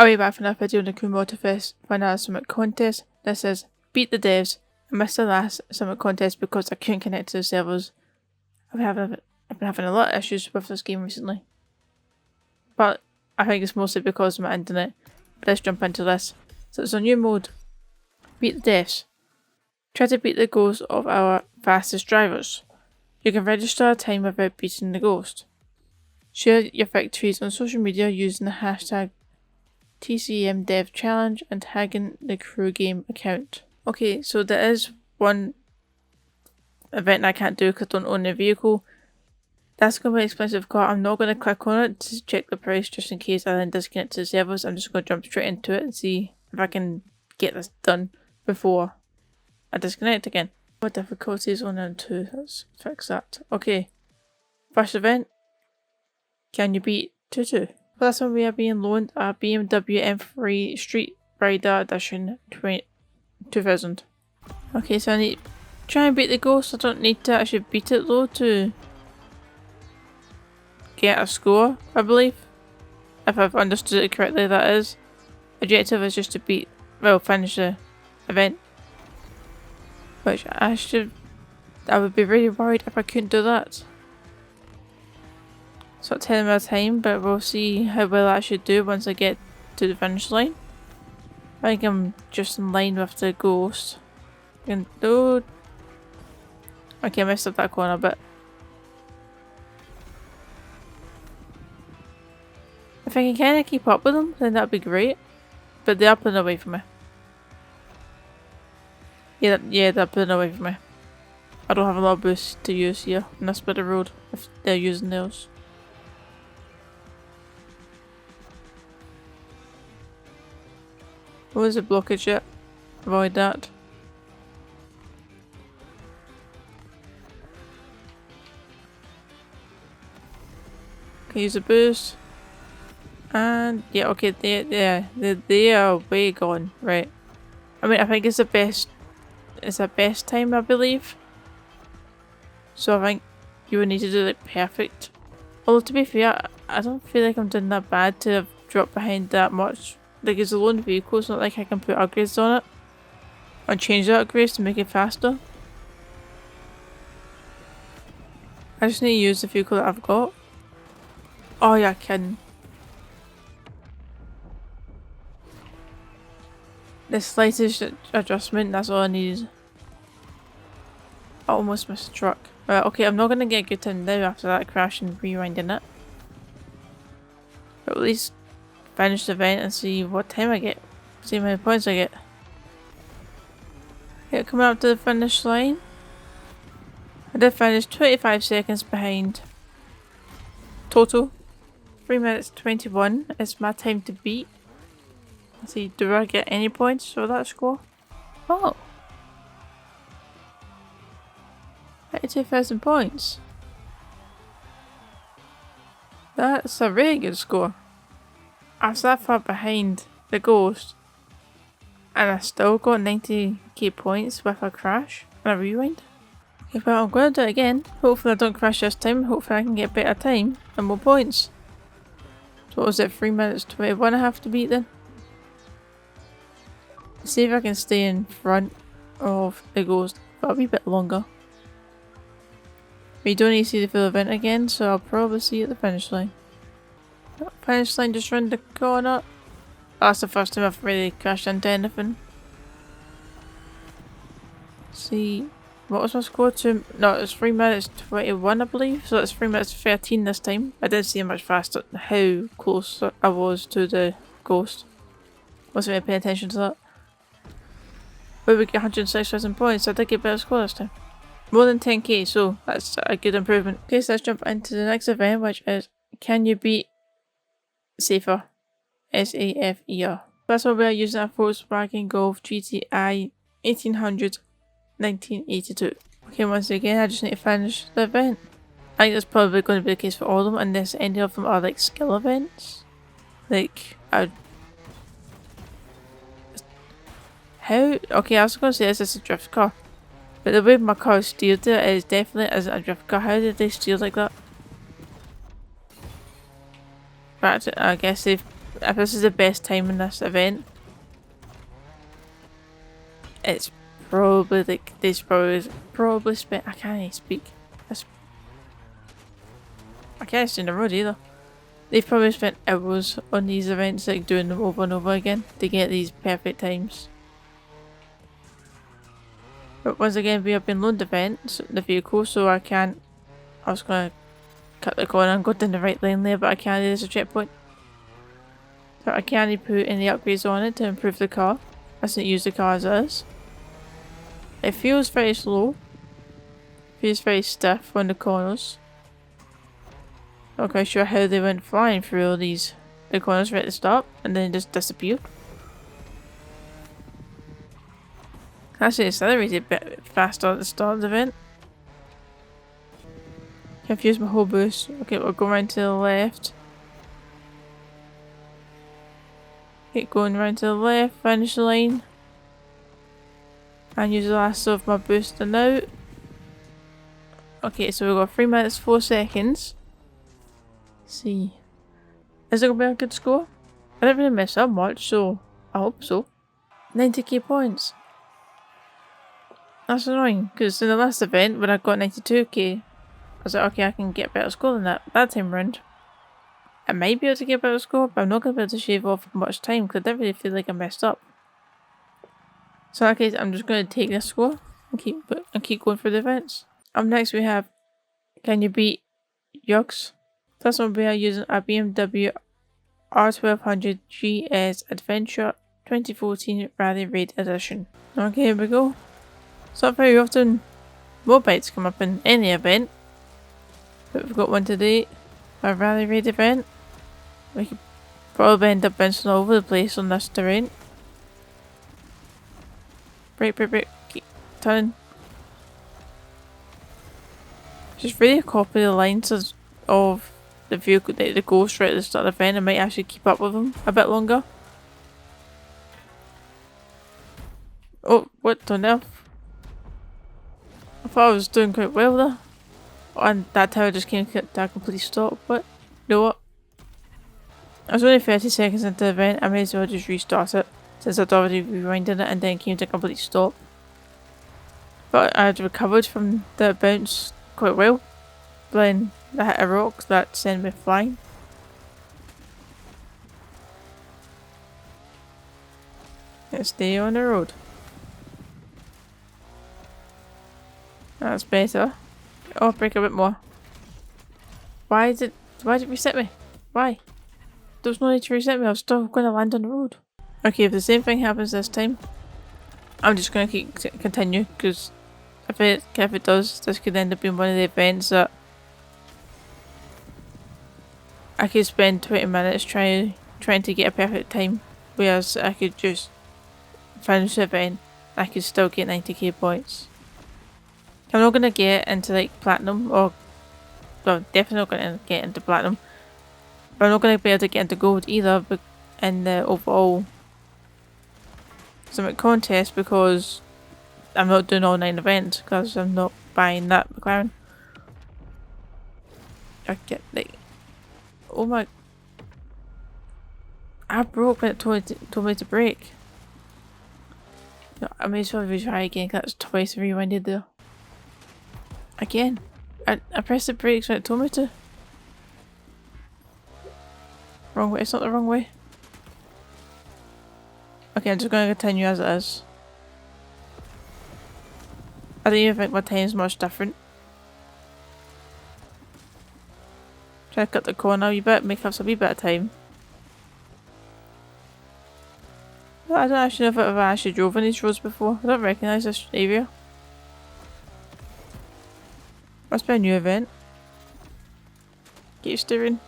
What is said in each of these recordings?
I'll be back for another video on the Motorfest for another summit contest. This is Beat the Devs. I missed the last summit contest because I couldn't connect to the servers. I've been having a lot of issues with this game recently. But I think it's mostly because of my internet. But let's jump into this. So it's a new mode. Beat the Devs. Try to beat the ghost of our fastest drivers. You can register a time without beating the ghost. Share your victories on social media using the hashtag TCMDevChallenge and tagging the crew game account. Okay, so there is one event I can't do because I don't own a vehicle. That's going to be an expensive car. I'm not going to click on it to check the price just in case I then disconnect to the servers. I'm just going to jump straight into it and see if I can get this done before I disconnect again. What difficulties 1 and 2? Let's fix that. Okay, first event. Can you beat 2-2? For this one we are being loaned a BMW M3 Street Rider Edition 2000. Okay, so I need to try and beat the ghost. I don't need to actually beat it though to get a score, I believe. If I've understood it correctly, that is. Objective is just to finish the event. Which I would be really worried if I couldn't do that. So it's 10 minutes time, but we'll see how well I should do once I get to the finish line. I think I'm just in line with the ghost. Okay, I messed up that corner a bit. If I can kind of keep up with them, then that'd be great. But they're pulling away from me. Yeah, they're pulling away from me. I don't have a lot of boost to use here in this bit of road if they're using theirs. What is the blockage yet? Avoid that. Okay, use a boost. And yeah, okay, they are way gone, right? I mean, I think it's the best time, I believe. So I think you would need to do like perfect. Although to be fair, I don't feel like I'm doing that bad to have dropped behind that much. Like, it's a lone vehicle, it's not like I can put upgrades on it and change the upgrades to make it faster. I just need to use the vehicle that I've got. Oh yeah, I can. The slightest adjustment, that's all I need. I almost missed the truck. Right, okay, I'm not going to get a good time now after that crash and rewinding it. But at least finish the event and see what time I get. See how many points I get. Okay, coming up to the finish line. I did finish 25 seconds behind. Total 3 minutes 21 is my time to beat. Let's see, do I get any points for that score? Oh! 82,000 points. That's a really good score. I was that far behind the ghost and I still got 90k points with a crash and a rewind. Okay, well, I'm going to do it again. Hopefully I don't crash this time. Hopefully I can get better time and more points. So what was it, 3 minutes 21 I have to beat then? See if I can stay in front of the ghost for a wee bit longer. We don't need to see the full event again, so I'll probably see you at the finish line. Finish line just round the corner. Oh, that's the first time I've really crashed into anything. See, what was my score to? No, it was 3 minutes 21 I believe, so it's 3 minutes 13 this time. I didn't see how much faster, how close I was to the ghost. Wasn't really paying attention to that. But we get 106,000 points, so I did get a better score this time. More than 10k, so that's a good improvement. Okay, so let's jump into the next event, which is Can You Beat Safer? S-A-F-E-R. That's why we are using a Volkswagen Golf GTI 1800 1982. Okay, once again, I just need to finish the event. I think that's probably going to be the case for all of them, unless any of them are like skill events. Like, how? Okay, I was going to say this is a drift car. But the way my car is steered there is definitely isn't a drift car. How did they steer like that? But I guess they've if this is the best time in this event, it's probably like they've probably spent. I can't even speak. I can't see the road either. They've probably spent hours on these events, like doing them over and over again to get these perfect times. But once again, we have been loaned events, the vehicle, so I was gonna cut the corner and go down the right lane there, but I can't. There's a checkpoint. So I can't put any upgrades on it to improve the car. I shouldn't use the car as it is. It feels very slow. Feels very stiff on the corners. Not quite sure how they went flying through all the corners right at the start and then just disappeared. Actually accelerated a bit faster at the start of the event. Confused my whole boost. Okay, we'll go round to the left. Keep going round to the left, finish the line. And use the last of my boost and out. Okay, so we've got 3 minutes 4 seconds. Let's see. Is it gonna be a good score? I didn't really mess up much, so I hope so. 90k points. That's annoying, because in the last event when I got 92k, I was like, okay, I can get a better score than that time round. I might be able to get a better score, but I'm not going to be able to shave off much time because I didn't really feel like I messed up. So in that case, I'm just going to take this score and keep going through the events. Up next we have, can you beat Yugs? This one we are using a BMW R1200 GS Adventure 2014 Rally Raid Edition. Okay, here we go. It's not very often motorbikes come up in any event, but we've got one today, a Rally Raid event. We could probably end up bouncing all over the place on this terrain. Brake, keep turning. Just really copy the lines of the vehicle, the ghost right at the start of the event. I might actually keep up with them a bit longer. Oh, what on earth? I thought I was doing quite well there. And that tower just came to a complete stop, but you know what? I was only 30 seconds into the event, I may as well just restart it, since I'd already rewinded it and then came to a complete stop. But I had recovered from the bounce quite well. Then I hit a rock that sent me flying. Let's stay on the road. That's better. Oh, brake a bit more. Why did it reset me? Why? There was no need to reset me, I was still going to land on the road. Okay, if the same thing happens this time, I'm just going to continue, because if it does, this could end up being one of the events that I could spend 20 minutes trying to get a perfect time, whereas I could just finish the event, I could still get 90k points. I'm not going to get into like platinum, or well, definitely not going to get into platinum, but I'm not going to be able to get into gold either but in the overall summit contest, because I'm not doing all 9 events, because I'm not buying that McLaren. I get like, oh my, I broke when it told me to brake. No, I may as well retry again, because that's twice rewinded there. Again, I pressed the brakes when it told me to. Wrong way, it's not the wrong way. Okay, I'm just going to continue as it is. I don't even think my time's much different. Try to cut the corner a wee bit, make us a wee bit of time. But I don't actually know if I've actually drove on these roads before. I don't recognise this area. Must be a new event. Keep steering.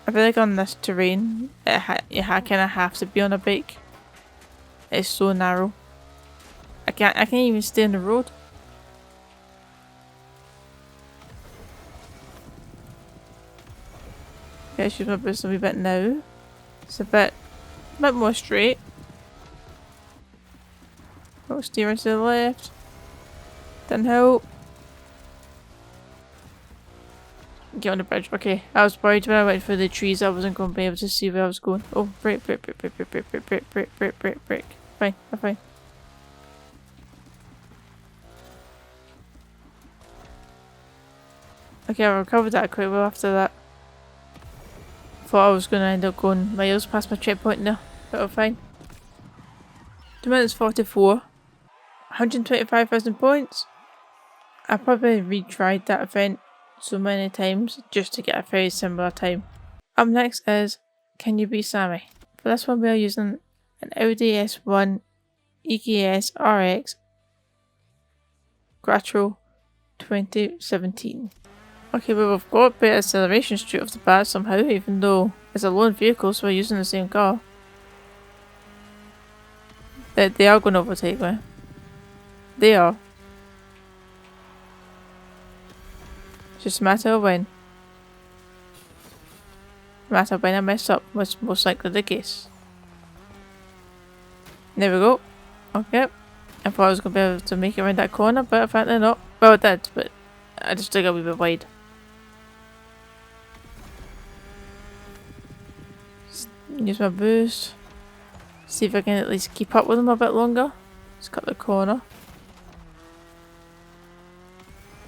I feel like on this terrain, you kind of have to be on a bike. It's so narrow. I can't even stay on the road. Okay, I should my boost a wee bit now. It's a bit more straight. Oh, steering to the left. Didn't help. get on the bridge. Okay, I was worried when I went through the trees I wasn't going to be able to see where I was going. Oh, brake, brake, brake, brake, brake, brake, brake, brake, brake, brake, brake, brake. Fine, I'm fine. Okay, I recovered that quite well after that. Thought I was going to end up going miles past my checkpoint there, but I'm fine. 2 minutes 44. 125,000 points. I probably retried that event so many times just to get a very similar time. Up next is Can You Be Sammy? For this one we are using an Audi S1 EKS RX Quattro 2017. Okay, well we've got better acceleration straight off the bat somehow, even though it's a lone vehicle so we're using the same car. They are going to overtake me. They are. It's just a matter of when. A matter of when I mess up, was most likely the case. There we go. Okay. I thought I was going to be able to make it around that corner, but apparently not. Well, I did, but I just took a wee bit wide. Use my boost. See if I can at least keep up with them a bit longer. Just cut the corner.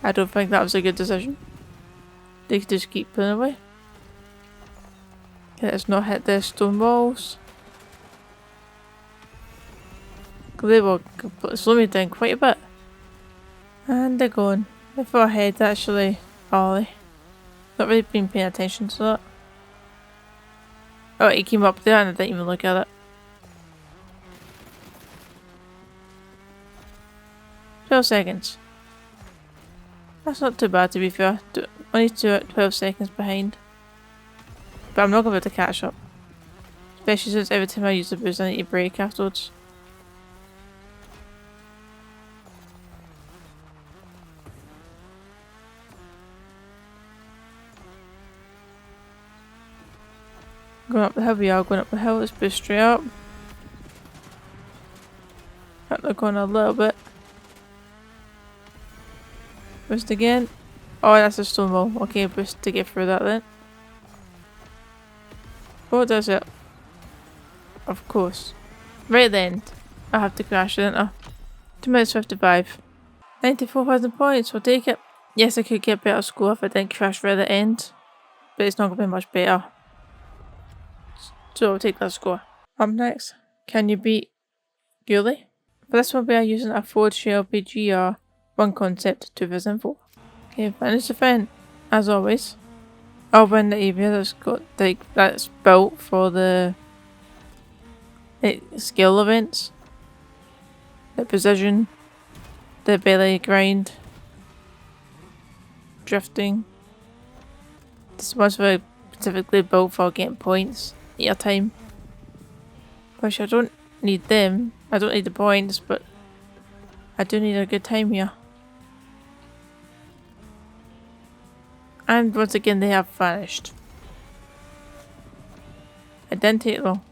I don't think that was a good decision. They could just keep pulling away. Okay, let's not hit the stone walls. They will slow me down quite a bit. And they're gone. They're far ahead actually. Ollie. Not really been paying attention to that. Oh, he came up there and I didn't even look at it. 12 seconds. That's not too bad to be fair. Only 12 seconds behind. But I'm not going to be able to catch up. Especially since every time I use the boost I need to brake afterwards. Going up the hill we are, going up the hill, let's boost straight up. Up the corner a little bit. Boost again. Oh, that's a stone wall. Okay, boost to get through that then. Oh, does it? Of course. Right at the end. I have to crash, didn't I? 2 minutes 55. 94,000 points, we'll take it. Yes, I could get a better score if I didn't crash right at the end. But it's not going to be much better. So I'll take that score. Up next, Can You Beat Ghoulie? For this one we are using a Ford Shelby GR 1 Concept 2004. Okay, finish event. As always, I'll win the area that's built for the skill events. The precision, the belly grind, drifting. This one's very specifically built for getting points at a time. Which I don't need them. I don't need the points, but I do need a good time here. And once again they have vanished. It didn't take long.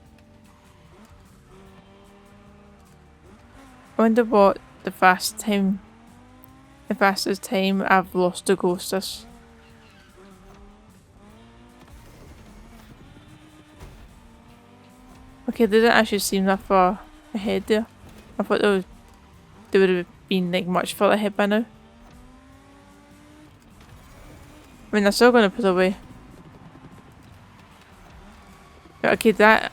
I wonder what the fastest time I've lost to Ghost is. Okay, they didn't actually seem that far ahead there. I thought they would have been like much further ahead by now. I mean, they're still going to put away. But okay, that...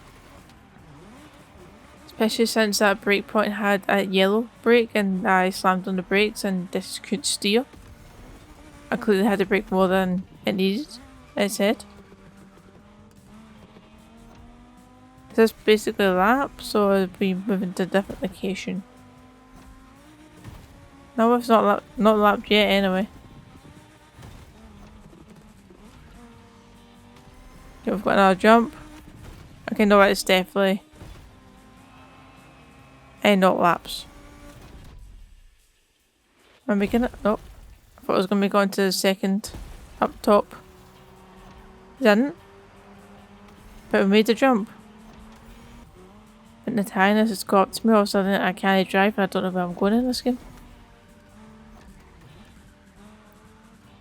Especially since that brake point had a yellow brake and I slammed on the brakes and this couldn't steer. I clearly had to brake more than it needed, it said. This is basically a lap, so I'll be moving to a different location. No, it's not lapped yet anyway. Okay, we've got another jump. Okay, no, it's definitely not laps. Am I making it? Nope. I thought I was going to be going to the second up top. Didn't. But we made the jump. But the tiredness has got to me, all of a sudden I can't drive and I don't know where I'm going in this game.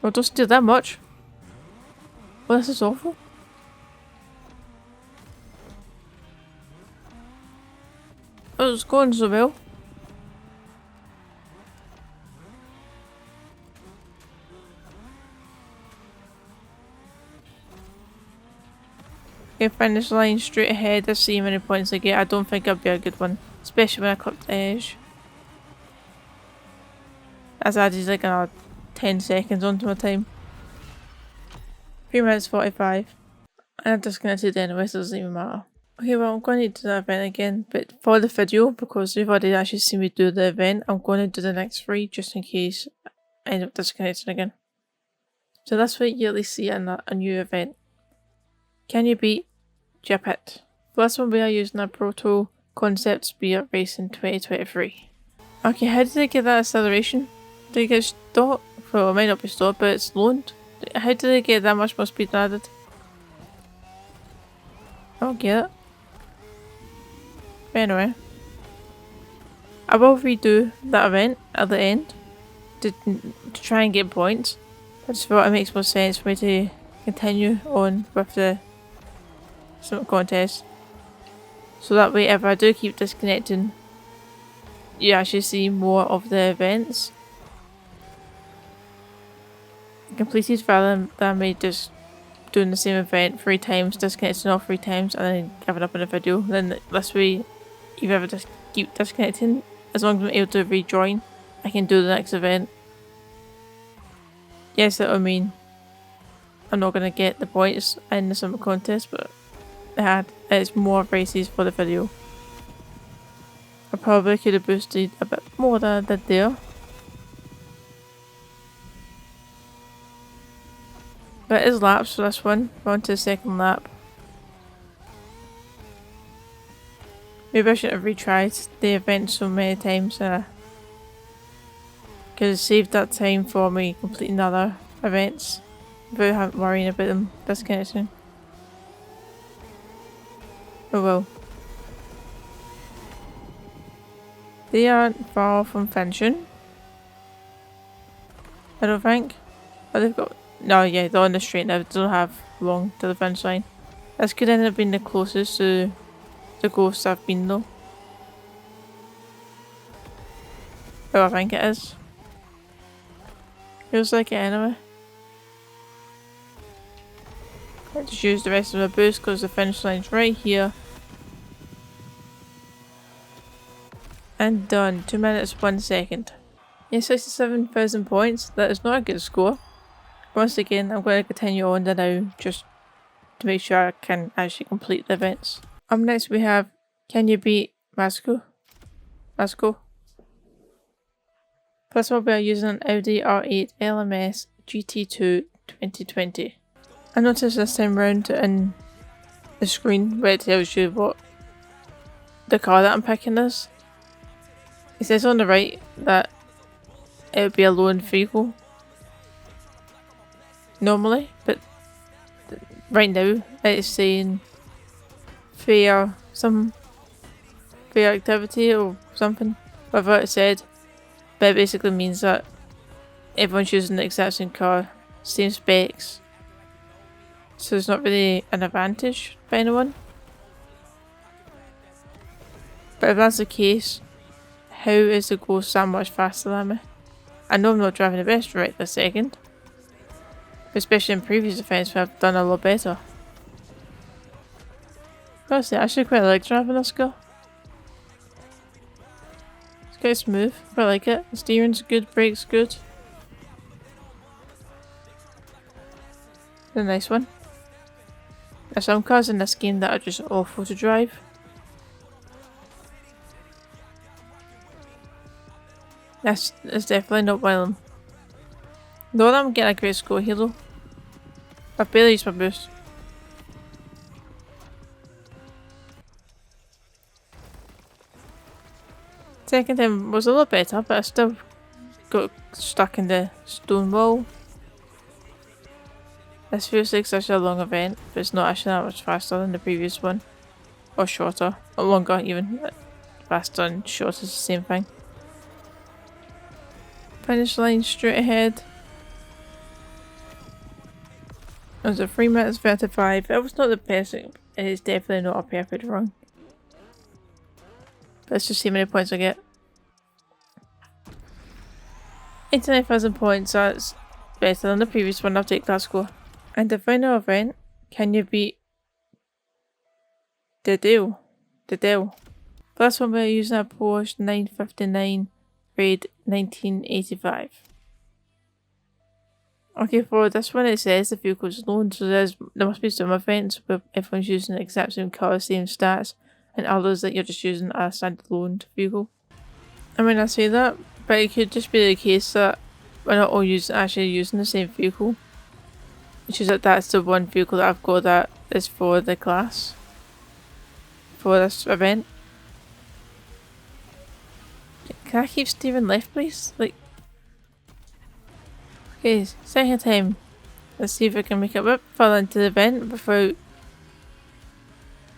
Well, don't steal that much. Well, this is awful. Oh, it's going so well. Okay, finish line straight ahead. Let's see how many points I get. I don't think it'll be a good one. Especially when I clip the edge. That's added like another 10 seconds onto my time. 3 minutes 45. And I've disconnected anyway, so it doesn't even matter. Okay, well I'm going to do that event again, but for the video, because you've already actually seen me do the event, I'm going to do the next 3 just in case I end up disconnecting again. So this way you at least see a new event. Can you beat Japit? For this one we are using a Proto Concept Spear Racing 2023. Okay, how did I get that acceleration? Did it get stopped? Well, it might not be stopped, but it's loaned. How did I get that much more speed added? I don't get it. But anyway, I will redo that event at the end to try and get points. I just thought it makes more sense for me to continue on with the contest. So that way if I do keep disconnecting, you actually see more of the events completed rather than me just doing the same event 3 times, disconnecting all 3 times and then giving up on the video. Then this way, if I ever just keep disconnecting, as long as I'm able to rejoin, I can do the next event. Yes, that would mean I'm not going to get the points in the summer contest, but it's more races for the video. I probably could have boosted a bit more than I did there. But it is laps for this one. We're on to the second lap. Maybe I should have retried the event so many times. Because it saved that time for me completing other events without worrying about them disconnecting. Oh well. They aren't far from finishing. I don't think. Oh, they've got... No, yeah, they're on the straight now. They don't have long to the finish line. This could end up being the closest to the ghosts I've been though. Oh, I think it is. Feels like it anyway. I just use the rest of my boost because the finish line's right here. And done. 2 minutes 1 second. Yeah, 67,000 points. That is not a good score. Once again, I'm going to continue on to now just to make sure I can actually complete the events. Up next we have, can you beat Masco? Plus we'll be using an Audi R8 LMS GT2 2020. I noticed this time round in the screen where it tells you what the car that I'm picking is. It says on the right that it would be a loaned vehicle normally, but right now it is saying fair activity or something, whatever it said, but it basically means that everyone's using the exact same car, same specs, so it's not really an advantage for anyone. But if that's the case, how is the Ghost that much faster than me? I know I'm not driving the best right this second, especially in previous events where I've done a lot better. Honestly, I actually quite like driving this car. It's quite smooth, I like it. The steering's good, brakes good. It's a nice one. There's some cars in this game that are just awful to drive. It's definitely not one of them. Though I'm getting a great score here though. I've barely used my boost. Second time was a lot better, but I still got stuck in the stone wall. This feels like such a long event, but it's not actually that much faster than the previous one. Or shorter, or longer even. Faster and shorter is the same thing. Finish line straight ahead. was a 3 minutes 35. It was not the best. It is definitely not a perfect run. Let's just see how many points I get. 89,000 points, that's better than the previous one. I'll take that score. And the final event, can you beat the deal? For this one we're using a Porsche 959 grade 1985. Okay, for this one it says the vehicle's loaned, so there must be some events where everyone's using the exact same colour, same stats, and others that you're just using a standard loaned vehicle. I mean, I say that, but it could just be the case that we're not all actually using the same vehicle. It's just that that's the one vehicle that I've got that is for the class. For this event. Can I keep steering left, please? Like... Okay, second time. Let's see if I can make it a bit further into the event without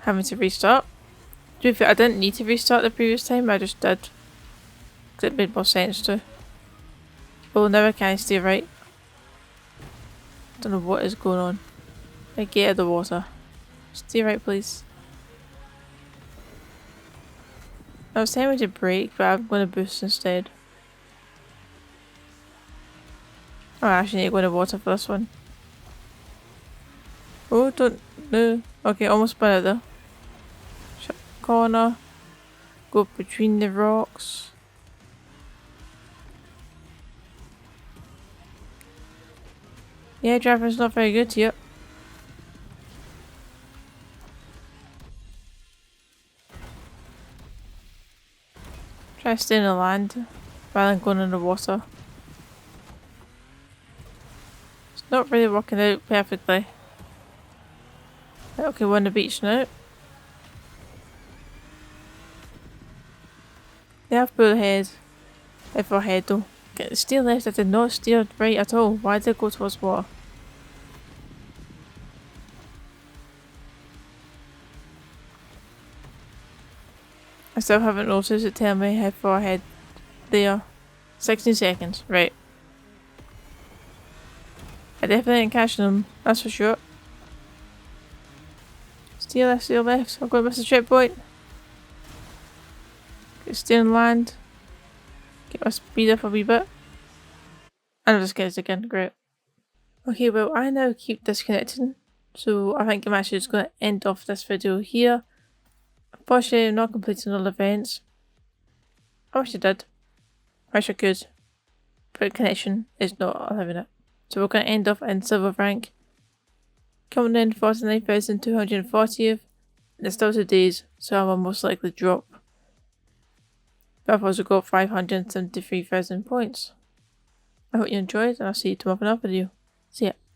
having to restart. I didn't need to restart the previous time, I just did. Because it made more sense to. Oh, now I can't stay right. Don't know what is going on. Get out of the water. Stay right, please. I was telling me to brake, but I'm going to boost instead. Oh, I actually need to go in the water for this one. Oh, don't... No. Okay, almost spun out there. Shut the corner. Go between the rocks. Yeah, driving's not very good here. Try to stay in the land rather than going in the water. It's not really working out perfectly. Okay, we're on the beach now. They have pulled ahead. If we're ahead though. Steer left, I did not steer right at all. Why did I go towards water? I still haven't noticed it tell me how far ahead they are. 16 seconds, right. I definitely ain't catching them, that's for sure. Steer left, I'm going to miss the checkpoint. Stay on land. Get my speed up a wee bit. And I'll just get it again, great. Okay, well I now keep disconnecting. So I think I'm actually just going to end off this video here. Unfortunately, I'm not completing all the events. I wish I did. I wish I could. But connection is not having it. So we're going to end off in silver rank. Coming in 49,240th. It's still 2 days, so I will most likely drop. But I've also got 573,000 points. I hope you enjoyed, and I'll see you tomorrow for another video. See ya.